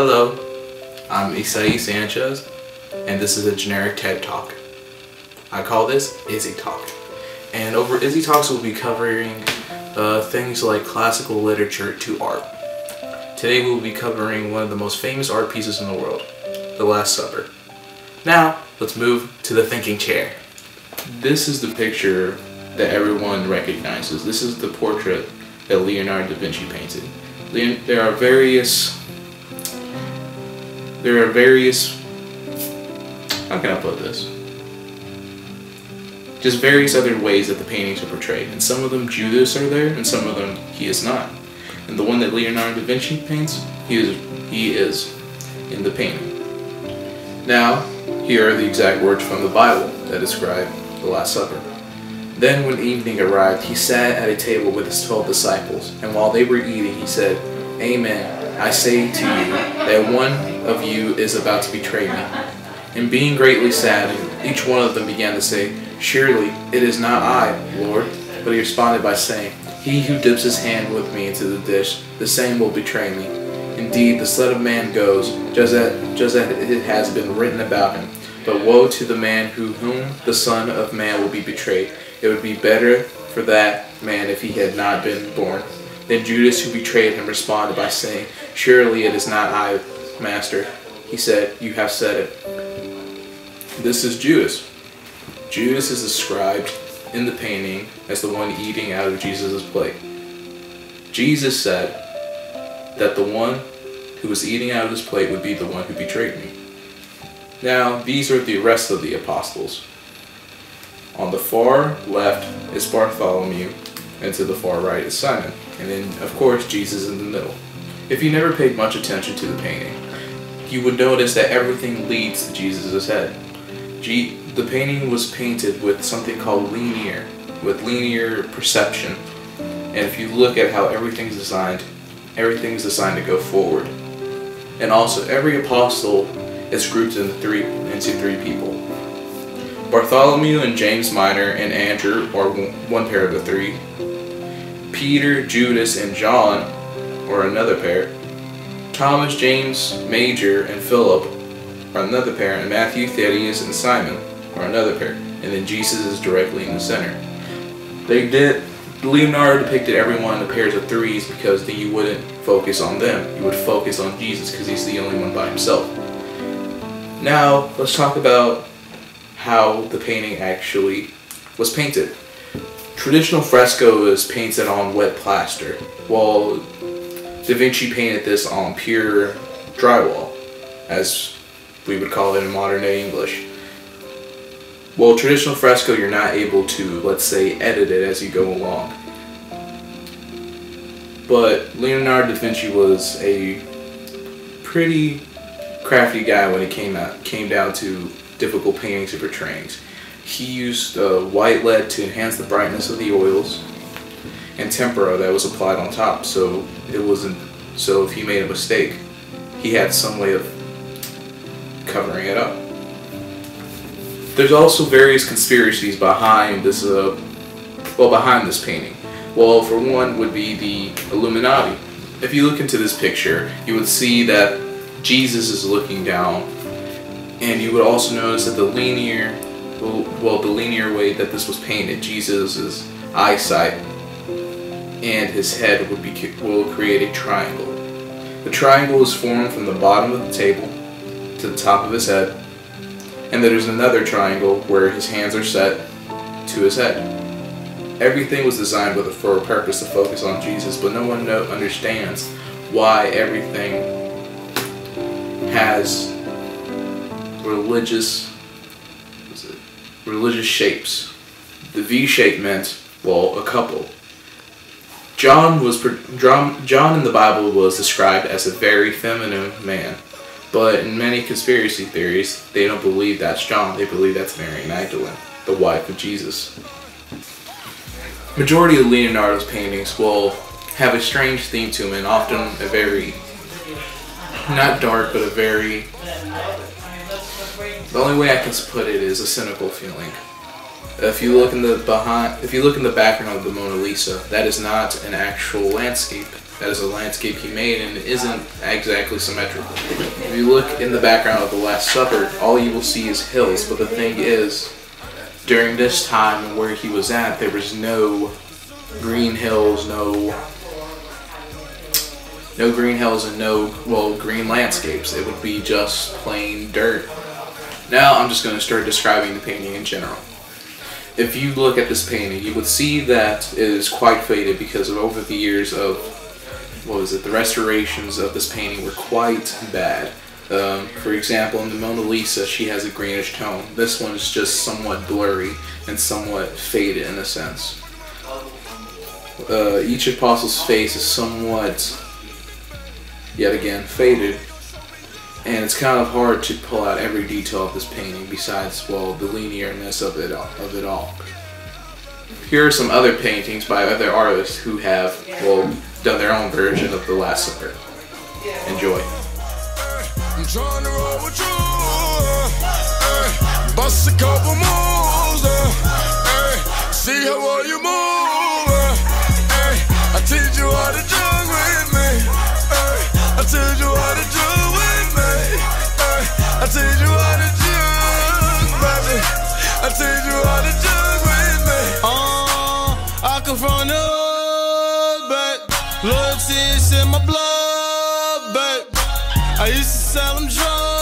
Hello, I'm Isai Sanchez, and this is a generic TED Talk. I call this Izzy Talk. And over Izzy Talks we'll be covering things like classical literature to art. Today we'll be covering one of the most famous art pieces in the world, The Last Supper. Now, let's move to the thinking chair. This is the picture that everyone recognizes. This is the portrait that Leonardo da Vinci painted. There are various, how can I put this? Just various other ways that the paintings are portrayed. And some of them Judas are there, and some of them he is not. And the one that Leonardo da Vinci paints, he is in the painting. Now, here are the exact words from the Bible that describe the Last Supper. Then when evening arrived, he sat at a table with his 12 disciples, and while they were eating, he said, "Amen, I say to you, that one of you is about to betray me." And being greatly saddened, each one of them began to say, "Surely it is not I, Lord." But he responded by saying, "He who dips his hand with me into the dish, the same will betray me. Indeed, the Son of Man goes, just as it has been written about him. But woe to the man whom the Son of Man will be betrayed. It would be better for that man if he had not been born." Then Judas, who betrayed him, responded by saying, "Surely it is not I, Master." He said, "You have said it." This is Judas. Judas is described in the painting as the one eating out of Jesus' plate. Jesus said that the one who was eating out of his plate would be the one who betrayed me. Now, these are the rest of the apostles. On the far left is Bartholomew, and to the far right is Simon. And then, of course, Jesus in the middle. If you never paid much attention to the painting, you would notice that everything leads to Jesus' head. The painting was painted with something called linear perception. And if you look at how everything's designed to go forward. And also, every apostle is grouped into three people. Bartholomew and James Minor and Andrew are one pair of the three. Peter, Judas, and John are another pair. Thomas, James, Major, and Philip are another pair. And Matthew, Thaddeus, and Simon are another pair. And then Jesus is directly in the center. Leonardo depicted everyone in pairs of threes because then you wouldn't focus on them. You would focus on Jesus because he's the only one by himself. Now, let's talk about how the painting actually was painted. Traditional fresco is painted on wet plaster, while Da Vinci painted this on pure drywall, as we would call it in modern day English. Well, traditional fresco, you're not able to, let's say, edit it as you go along. But Leonardo da Vinci was a pretty crafty guy when it came down to difficult paintings and portrayings. He used white lead to enhance the brightness of the oils, and tempera that was applied on top, so if he made a mistake, he had some way of covering it up. There's also various conspiracies behind this painting. Well, for one would be the Illuminati. If you look into this picture, you would see that Jesus is looking down, and you would also notice that the linear way that this was painted, Jesus' eyesight and his head will create a triangle. The triangle is formed from the bottom of the table to the top of his head, and there's another triangle where his hands are set to his head. Everything was designed for a purpose to focus on Jesus, but no one understands why everything has religious shapes. The V shape meant, well, a couple. John in the Bible was described as a very feminine man, but in many conspiracy theories, they don't believe that's John. They believe that's Mary Magdalene, the wife of Jesus. Majority of Leonardo's paintings will have a strange theme to them, and often a very, not dark, but the only way I can put it is a cynical feeling. If you look in the background of the Mona Lisa, that is not an actual landscape. That is a landscape he made, and it isn't exactly symmetrical. If you look in the background of the Last Supper, all you will see is hills. But the thing is, during this time and where he was at, there was no green hills, no green hills, and no green landscapes. It would be just plain dirt. Now I'm just going to start describing the painting in general. If you look at this painting, you would see that it is quite faded because of over the years of, the restorations of this painting were quite bad. For example, in the Mona Lisa, she has a greenish tone. This one is just somewhat blurry and somewhat faded in a sense. Each apostle's face is somewhat, yet again, faded. And it's kind of hard to pull out every detail of this painting besides, the linearness of it all. Here are some other paintings by other artists who have, done their own version of the Last Supper. Enjoy. I'm trying to roll with you, bust a couple moves, see how well you move, I teach you how to jug with me, I teach you how to jug with me, I teach you how to jug, baby, I teach you how to jug with me. I come from the hood, but loyalty is in my blood, but I used to sell them drugs.